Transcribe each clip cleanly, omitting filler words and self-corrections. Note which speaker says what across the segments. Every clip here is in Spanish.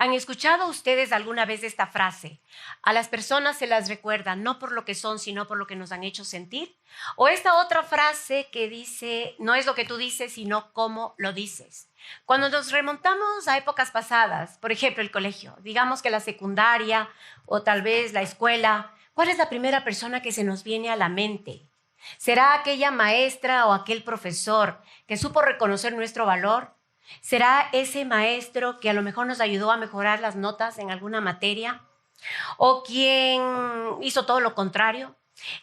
Speaker 1: ¿Han escuchado ustedes alguna vez esta frase? A las personas se las recuerda no por lo que son, sino por lo que nos han hecho sentir. O esta otra frase que dice, no es lo que tú dices, sino cómo lo dices. Cuando nos remontamos a épocas pasadas, por ejemplo, el colegio, digamos que la secundaria o tal vez la escuela, ¿cuál es la primera persona que se nos viene a la mente? ¿Será aquella maestra o aquel profesor que supo reconocer nuestro valor? ¿Será ese maestro que a lo mejor nos ayudó a mejorar las notas en alguna materia? ¿O quien hizo todo lo contrario?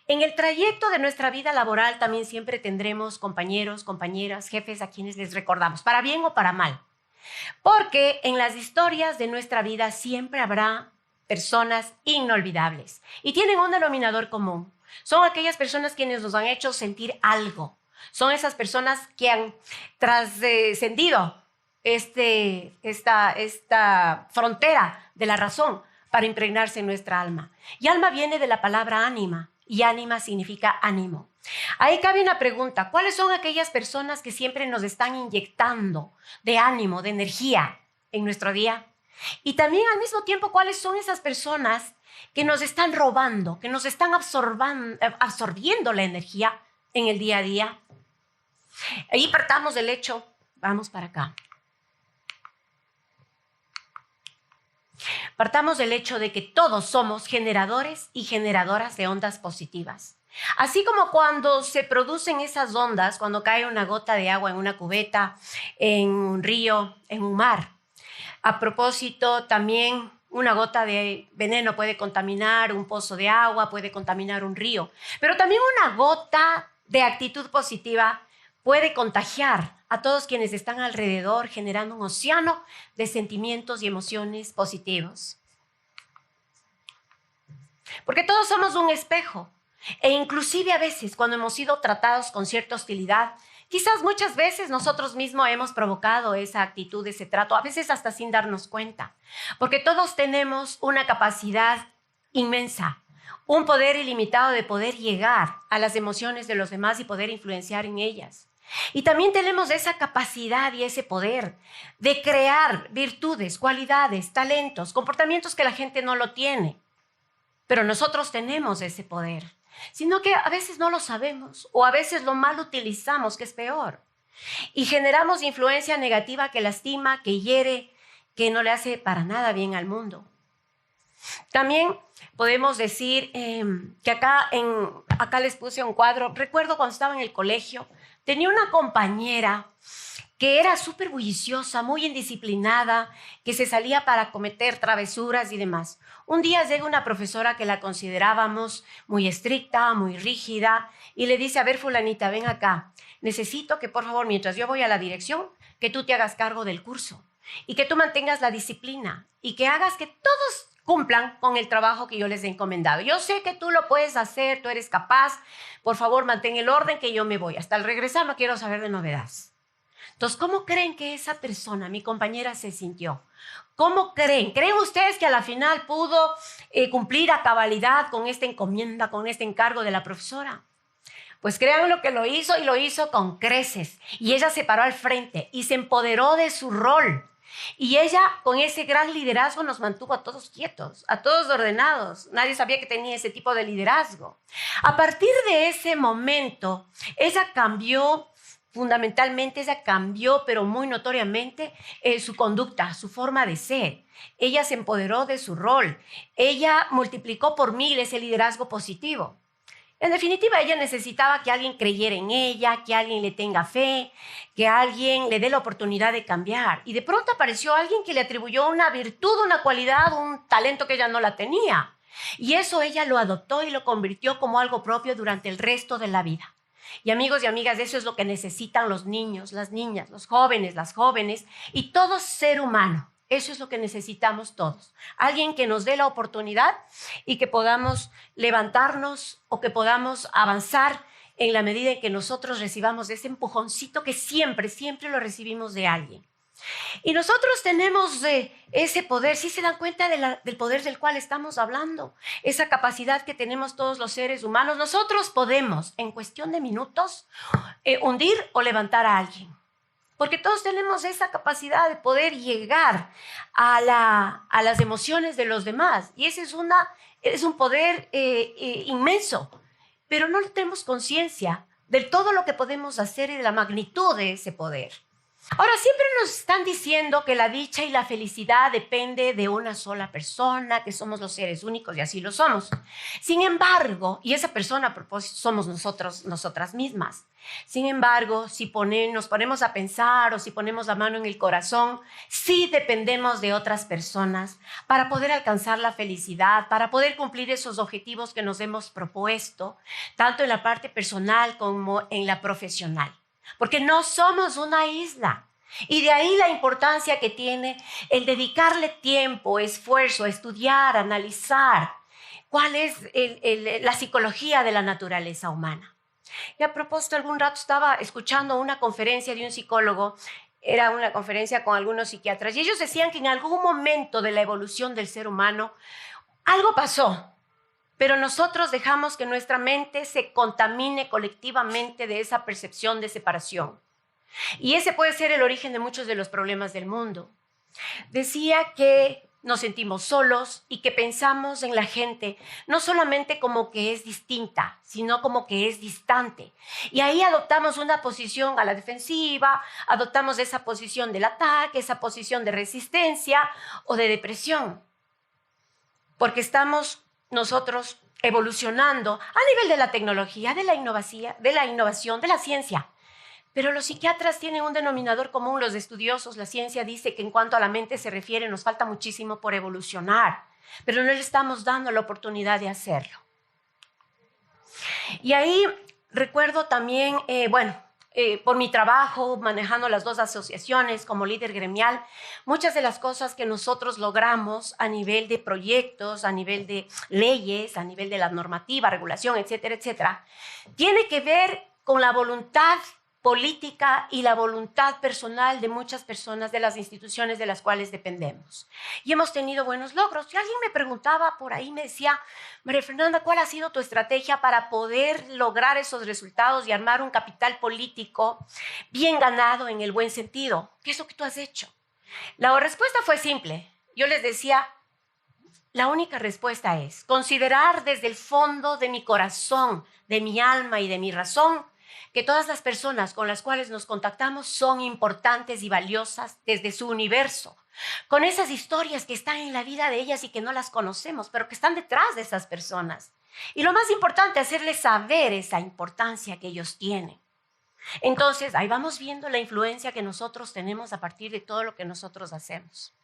Speaker 1: En el trayecto de nuestra vida laboral también siempre tendremos compañeros, compañeras, jefes a quienes les recordamos, para bien o para mal. Porque en las historias de nuestra vida siempre habrá personas inolvidables y tienen un denominador común. Son aquellas personas quienes nos han hecho sentir algo. Son esas personas que han trascendido esta frontera de la razón para impregnarse en nuestra alma. Y alma viene de la palabra ánima, y ánima significa ánimo. Ahí cabe una pregunta: ¿cuáles son aquellas personas que siempre nos están inyectando de ánimo, de energía en nuestro día? Y también al mismo tiempo, ¿cuáles son esas personas que nos están robando, que nos están absorbiendo la energía en el día a día? Ahí partamos del hecho, vamos para acá. Partamos del hecho de que todos somos generadores y generadoras de ondas positivas. Así como cuando se producen esas ondas, cuando cae una gota de agua en una cubeta, en un río, en un mar. A propósito, también una gota de veneno puede contaminar un pozo de agua, puede contaminar un río. Pero también una gota de actitud positiva puede contagiar a todos quienes están alrededor, generando un océano de sentimientos y emociones positivos. Porque todos somos un espejo, e inclusive a veces cuando hemos sido tratados con cierta hostilidad, quizás muchas veces nosotros mismos hemos provocado esa actitud, ese trato, a veces hasta sin darnos cuenta, porque todos tenemos una capacidad inmensa, un poder ilimitado de poder llegar a las emociones de los demás y poder influenciar en ellas. Y también tenemos esa capacidad y ese poder de crear virtudes, cualidades, talentos, comportamientos que la gente no lo tiene. Pero nosotros tenemos ese poder, sino que a veces no lo sabemos o a veces lo mal utilizamos, que es peor. Y generamos influencia negativa que lastima, que hiere, que no le hace para nada bien al mundo. También podemos decir que acá les puse un cuadro. Recuerdo cuando estaba en el colegio, tenía una compañera que era súper bulliciosa, muy indisciplinada, que se salía para cometer travesuras y demás. Un día llega una profesora que la considerábamos muy estricta, muy rígida, y le dice: a ver, fulanita, ven acá. Necesito que, por favor, mientras yo voy a la dirección, que tú te hagas cargo del curso y que tú mantengas la disciplina y que hagas que todos cumplan con el trabajo que yo les he encomendado. Yo sé que tú lo puedes hacer, tú eres capaz. Por favor, mantén el orden, que yo me voy. Hasta el regresar no quiero saber de novedades. Entonces, ¿cómo creen que esa persona, mi compañera, se sintió? ¿Cómo creen? ¿Creen ustedes que a la final pudo cumplir a cabalidad con esta encomienda, con este encargo de la profesora? Pues créanme lo que lo hizo, y lo hizo con creces. Y ella se paró al frente y se empoderó de su rol. Y ella, con ese gran liderazgo, nos mantuvo a todos quietos, a todos ordenados. Nadie sabía que tenía ese tipo de liderazgo. A partir de ese momento, ella cambió. Fundamentalmente, ella cambió, pero muy notoriamente, su conducta, su forma de ser. Ella se empoderó de su rol. Ella multiplicó por 1000 ese liderazgo positivo. En definitiva, ella necesitaba que alguien creyera en ella, que alguien le tenga fe, que alguien le dé la oportunidad de cambiar. Y de pronto apareció alguien que le atribuyó una virtud, una cualidad, un talento que ella no la tenía. Y eso ella lo adoptó y lo convirtió como algo propio durante el resto de la vida. Y amigos y amigas, eso es lo que necesitan los niños, las niñas, los jóvenes, las jóvenes y todo ser humano. Eso es lo que necesitamos todos. Alguien que nos dé la oportunidad y que podamos levantarnos o que podamos avanzar en la medida en que nosotros recibamos ese empujoncito que siempre, siempre lo recibimos de alguien. Y nosotros tenemos ese poder. ¿Sí se dan cuenta del poder del cual estamos hablando? Esa capacidad que tenemos todos los seres humanos. Nosotros podemos, en cuestión de minutos, hundir o levantar a alguien. porque todos tenemos esa capacidad de poder llegar a las emociones de los demás, y ese es un poder inmenso, pero no tenemos conciencia de todo lo que podemos hacer y de la magnitud de ese poder. Ahora, siempre nos están diciendo que la dicha y la felicidad depende de una sola persona, que somos los seres únicos y así lo somos. Sin embargo, y esa persona a propósito somos nosotras mismas. Sin embargo, si nos ponemos a pensar o si ponemos la mano en el corazón, sí dependemos de otras personas para poder alcanzar la felicidad, para poder cumplir esos objetivos que nos hemos propuesto, tanto en la parte personal como en la profesional. Porque no somos una isla. Y de ahí la importancia que tiene el dedicarle tiempo, esfuerzo, a estudiar, analizar cuál es la psicología de la naturaleza humana. Y a propósito, algún rato estaba escuchando una conferencia de un psicólogo, era una conferencia con algunos psiquiatras, y ellos decían que en algún momento de la evolución del ser humano algo pasó. Pero nosotros dejamos que nuestra mente se contamine colectivamente de esa percepción de separación. Y ese puede ser el origen de muchos de los problemas del mundo. Decía que nos sentimos solos y que pensamos en la gente no solamente como que es distinta, sino como que es distante. Y ahí adoptamos una posición a la defensiva, adoptamos esa posición del ataque, esa posición de resistencia o de depresión. Porque estamos nosotros evolucionando a nivel de la tecnología, de la innovación, de la ciencia. Pero los psiquiatras tienen un denominador común, los estudiosos. La ciencia dice que en cuanto a la mente se refiere, nos falta muchísimo por evolucionar, pero no le estamos dando la oportunidad de hacerlo. Y ahí recuerdo también, por mi trabajo manejando las dos asociaciones como líder gremial, muchas de las cosas que nosotros logramos a nivel de proyectos, a nivel de leyes, a nivel de la normativa, regulación, etcétera, etcétera, tiene que ver con la voluntad política y la voluntad personal de muchas personas de las instituciones de las cuales dependemos. Y hemos tenido buenos logros. Y alguien me preguntaba por ahí, me decía, María Fernanda, ¿cuál ha sido tu estrategia para poder lograr esos resultados y armar un capital político bien ganado en el buen sentido? ¿Qué es lo que tú has hecho? La respuesta fue simple. Yo les decía, la única respuesta es considerar desde el fondo de mi corazón, de mi alma y de mi razón, que todas las personas con las cuales nos contactamos son importantes y valiosas desde su universo, con esas historias que están en la vida de ellas y que no las conocemos, pero que están detrás de esas personas. Y lo más importante, hacerles saber esa importancia que ellos tienen. Entonces, ahí vamos viendo la influencia que nosotros tenemos a partir de todo lo que nosotros hacemos.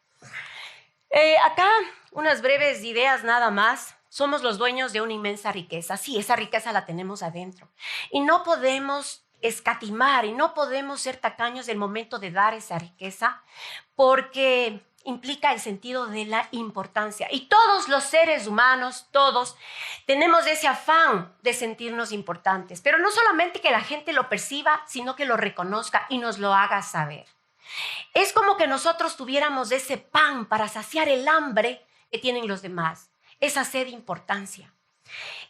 Speaker 1: Acá, unas breves ideas nada más. Somos los dueños de una inmensa riqueza. Sí, esa riqueza la tenemos adentro. Y no podemos escatimar y no podemos ser tacaños del momento de dar esa riqueza porque implica el sentido de la importancia. Y todos los seres humanos, todos, tenemos ese afán de sentirnos importantes. Pero no solamente que la gente lo perciba, sino que lo reconozca y nos lo haga saber. Es como que nosotros tuviéramos ese pan para saciar el hambre que tienen los demás. Esa sed de importancia.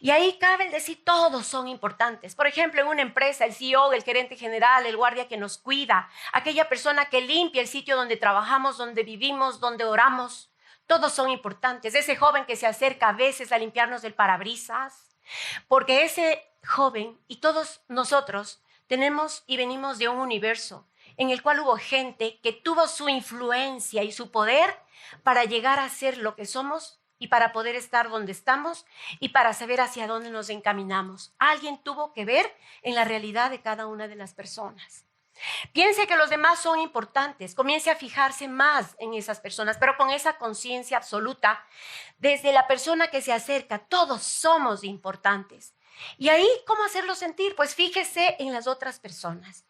Speaker 1: Y ahí cabe el decir, todos son importantes. Por ejemplo, en una empresa, el CEO, el gerente general, el guardia que nos cuida, aquella persona que limpia el sitio donde trabajamos, donde vivimos, donde oramos, todos son importantes. Ese joven que se acerca a veces a limpiarnos del parabrisas, porque ese joven y todos nosotros tenemos y venimos de un universo en el cual hubo gente que tuvo su influencia y su poder para llegar a ser lo que somos y para poder estar donde estamos y para saber hacia dónde nos encaminamos. Alguien tuvo que ver en la realidad de cada una de las personas. Piense que los demás son importantes, comience a fijarse más en esas personas, pero con esa conciencia absoluta, desde la persona que se acerca, todos somos importantes. Y ahí, ¿cómo hacerlo sentir? Pues fíjese en las otras personas.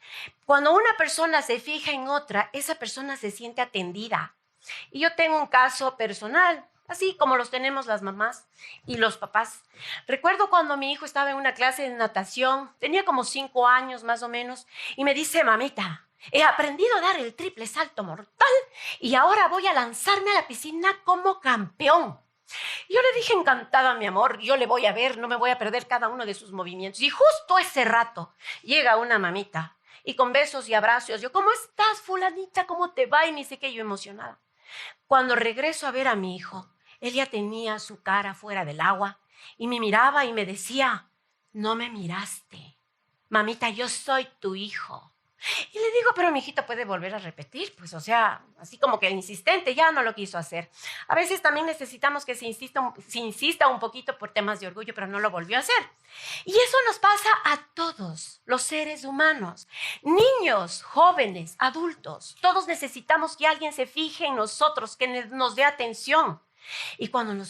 Speaker 1: Cuando una persona se fija en otra, esa persona se siente atendida. Y yo tengo un caso personal, así como los tenemos las mamás y los papás. Recuerdo cuando mi hijo estaba en una clase de natación, tenía como 5 años más o menos, y me dice, mamita, he aprendido a dar el triple salto mortal y ahora voy a lanzarme a la piscina como campeón. Y yo le dije, encantada, mi amor, yo le voy a ver, no me voy a perder cada uno de sus movimientos. Y justo ese rato llega una mamita y con besos y abrazos. Yo, ¿cómo estás, fulanita? ¿Cómo te va? Y ni sé qué, yo emocionada. Cuando regreso a ver a mi hijo, él ya tenía su cara fuera del agua y me miraba y me decía, no me miraste. Mamita, yo soy tu hijo. Y le digo, pero mi hijito puede volver a repetir, pues, o sea, así como que el insistente ya no lo quiso hacer. A veces también necesitamos que se insista un poquito por temas de orgullo, pero no lo volvió a hacer. Y eso nos pasa a todos los seres humanos, niños, jóvenes, adultos. Todos necesitamos que alguien se fije en nosotros, que nos dé atención. Y cuando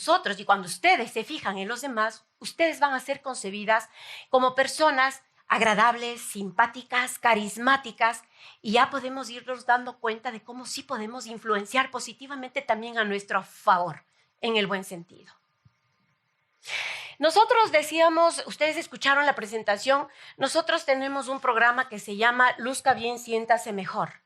Speaker 1: ustedes se fijan en los demás, ustedes van a ser concebidas como personas agradables, simpáticas, carismáticas, y ya podemos irnos dando cuenta de cómo sí podemos influenciar positivamente también a nuestro favor, en el buen sentido. Nosotros decíamos, ustedes escucharon la presentación, nosotros tenemos un programa que se llama Luzca Bien, Siéntase Mejor.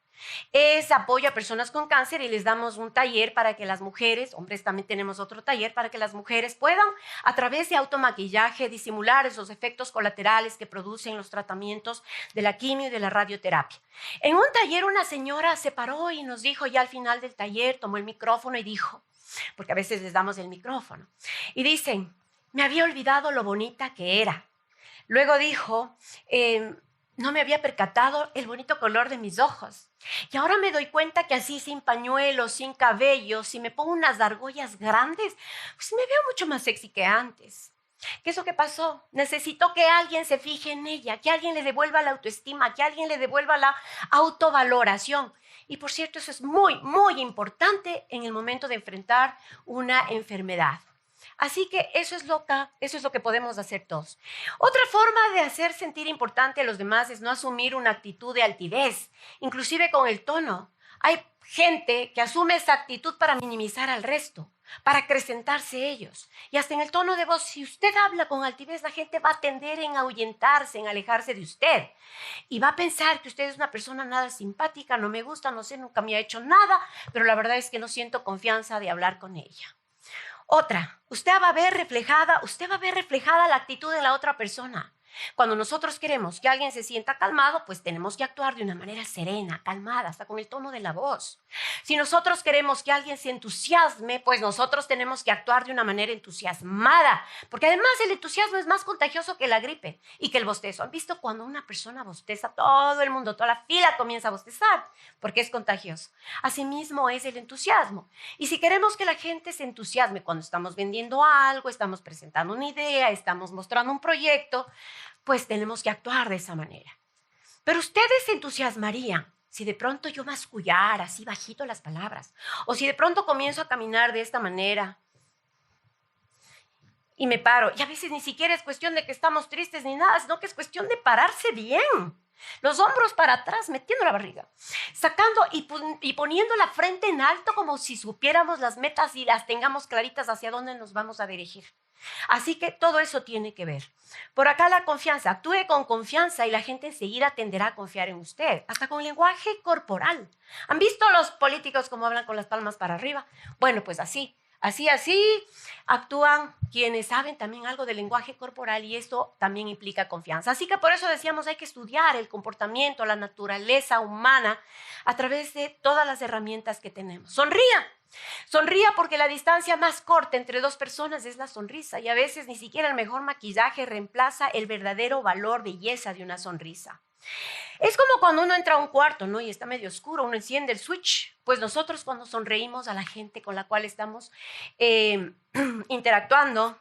Speaker 1: Es apoyo a personas con cáncer y les damos un taller para que las mujeres, hombres también tenemos otro taller, para que las mujeres puedan a través de automaquillaje disimular esos efectos colaterales que producen los tratamientos de la quimio y de la radioterapia. En un taller una señora se paró y nos dijo ya al final del taller, tomó el micrófono y dijo, porque a veces les damos el micrófono, y dicen, me había olvidado lo bonita que era. Luego dijo, no me había percatado el bonito color de mis ojos. Y ahora me doy cuenta que así sin pañuelos, sin cabello, si me pongo unas argollas grandes, pues me veo mucho más sexy que antes. ¿Qué es lo que pasó? Necesito que alguien se fije en ella, que alguien le devuelva la autoestima, que alguien le devuelva la autovaloración. Y por cierto, eso es muy, muy importante en el momento de enfrentar una enfermedad. Así que eso es lo que podemos hacer todos. Otra forma de hacer sentir importante a los demás es no asumir una actitud de altivez, inclusive con el tono. Hay gente que asume esa actitud para minimizar al resto, para acrecentarse ellos. Y hasta en el tono de voz, si usted habla con altivez, la gente va a tender en ahuyentarse, en alejarse de usted. Y va a pensar que usted es una persona nada simpática, no me gusta, no sé, nunca me ha hecho nada, pero la verdad es que no siento confianza de hablar con ella. Otra, usted va a ver reflejada la actitud de la otra persona. Cuando nosotros queremos que alguien se sienta calmado, pues tenemos que actuar de una manera serena, calmada, hasta con el tono de la voz. Si nosotros queremos que alguien se entusiasme, pues nosotros tenemos que actuar de una manera entusiasmada, porque además el entusiasmo es más contagioso que la gripe y que el bostezo. ¿Han visto cuando una persona bosteza? Todo el mundo, toda la fila comienza a bostezar, porque es contagioso. Asimismo es el entusiasmo. Y si queremos que la gente se entusiasme cuando estamos vendiendo algo, estamos presentando una idea, estamos mostrando un proyecto, pues tenemos que actuar de esa manera. Pero ustedes se entusiasmarían si de pronto yo mascullara así bajito las palabras, o si de pronto comienzo a caminar de esta manera y me paro. Y a veces ni siquiera es cuestión de que estamos tristes ni nada, sino que es cuestión de pararse bien. Los hombros para atrás, metiendo la barriga, sacando y poniendo la frente en alto como si supiéramos las metas y las tengamos claritas hacia dónde nos vamos a dirigir. Así que todo eso tiene que ver. Por acá la confianza. Actúe con confianza y la gente enseguida tenderá a confiar en usted. Hasta con el lenguaje corporal. ¿Han visto los políticos cómo hablan con las palmas para arriba? Bueno, pues así actúan quienes saben también algo del lenguaje corporal y esto también implica confianza. Así que por eso decíamos hay que estudiar el comportamiento, la naturaleza humana a través de todas las herramientas que tenemos. Sonría porque la distancia más corta entre dos personas es la sonrisa y a veces ni siquiera el mejor maquillaje reemplaza el verdadero valor, belleza de una sonrisa. Es como cuando uno entra a un cuarto, ¿no? Y está medio oscuro, uno enciende el switch. Pues nosotros cuando sonreímos a la gente con la cual estamos interactuando,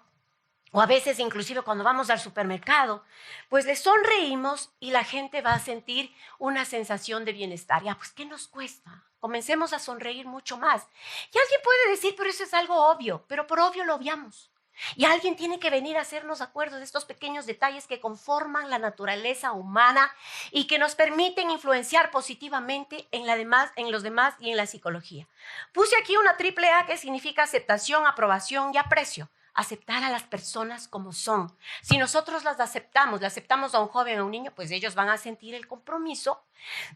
Speaker 1: o a veces inclusive cuando vamos al supermercado, pues le sonreímos y la gente va a sentir una sensación de bienestar. Ya, pues, ¿qué nos cuesta? Comencemos a sonreír mucho más. Y alguien puede decir, pero eso es algo obvio, pero por obvio lo obviamos. Y alguien tiene que venir a hacernos acuerdo de estos pequeños detalles que conforman la naturaleza humana y que nos permiten influenciar positivamente en los demás y en la psicología. Puse aquí una AAA que significa aceptación, aprobación y aprecio. Aceptar a las personas como son. Si nosotros le aceptamos a un joven o a un niño, pues ellos van a sentir el compromiso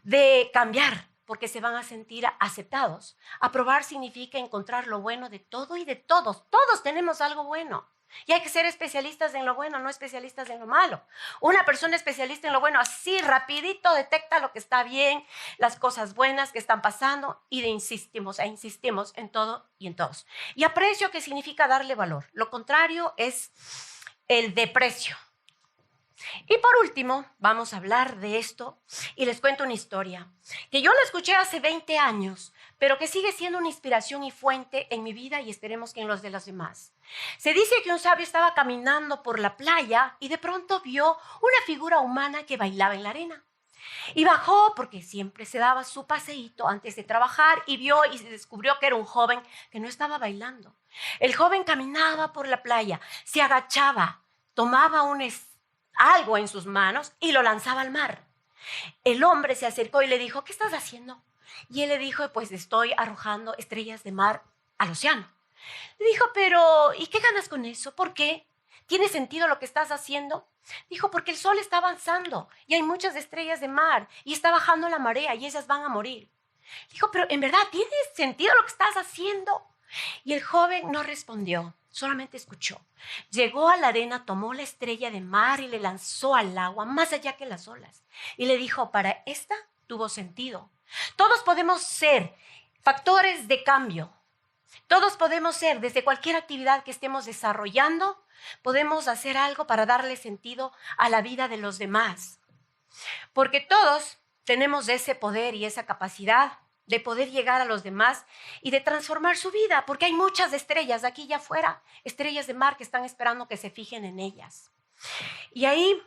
Speaker 1: de cambiar, porque se van a sentir aceptados. Aprobar significa encontrar lo bueno de todo y de todos. Todos tenemos algo bueno. Y hay que ser especialistas en lo bueno, no especialistas en lo malo. Una persona especialista en lo bueno así rapidito detecta lo que está bien, las cosas buenas que están pasando y insistimos en todo y en todos. Y aprecio que significa darle valor. Lo contrario es el deprecio. Y por último, vamos a hablar de esto y les cuento una historia que yo la escuché hace 20 años, pero que sigue siendo una inspiración y fuente en mi vida y esperemos que en los de los demás. Se dice que un sabio estaba caminando por la playa y de pronto vio una figura humana que bailaba en la arena. Y bajó porque siempre se daba su paseíto antes de trabajar y vio y se descubrió que era un joven que no estaba bailando. El joven caminaba por la playa, se agachaba, tomaba algo en sus manos y lo lanzaba al mar. El hombre se acercó y le dijo, ¿qué estás haciendo? Y él le dijo, pues estoy arrojando estrellas de mar al océano. Le dijo, pero ¿y qué ganas con eso? ¿Por qué? ¿Tiene sentido lo que estás haciendo? Dijo, porque el sol está avanzando y hay muchas estrellas de mar y está bajando la marea y ellas van a morir. Dijo, pero ¿en verdad tiene sentido lo que estás haciendo? Y el joven no respondió, solamente escuchó. Llegó a la arena, tomó la estrella de mar y le lanzó al agua, más allá que las olas. Y le dijo, para esta tuvo sentido. Todos podemos ser factores de cambio. Todos podemos ser, desde cualquier actividad que estemos desarrollando, podemos hacer algo para darle sentido a la vida de los demás. Porque todos tenemos ese poder y esa capacidad de poder llegar a los demás y de transformar su vida, porque hay muchas estrellas aquí y afuera, estrellas de mar que están esperando que se fijen en ellas. Y ahí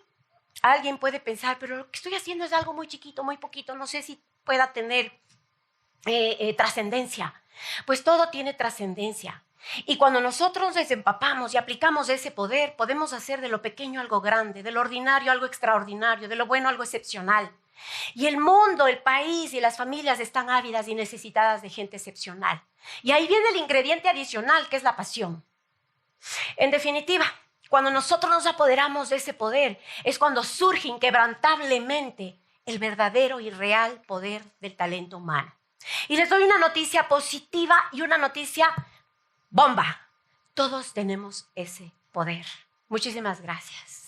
Speaker 1: alguien puede pensar, pero lo que estoy haciendo es algo muy chiquito, muy poquito, no sé si pueda tener trascendencia. Pues todo tiene trascendencia. Y cuando nosotros desempapamos y aplicamos ese poder, podemos hacer de lo pequeño algo grande, de lo ordinario algo extraordinario, de lo bueno algo excepcional. Y el mundo, el país y las familias están ávidas y necesitadas de gente excepcional. Y ahí viene el ingrediente adicional, que es la pasión. En definitiva, cuando nosotros nos apoderamos de ese poder, es cuando surge inquebrantablemente el verdadero y real poder del talento humano. Y les doy una noticia positiva y una noticia bomba. Todos tenemos ese poder. Muchísimas gracias.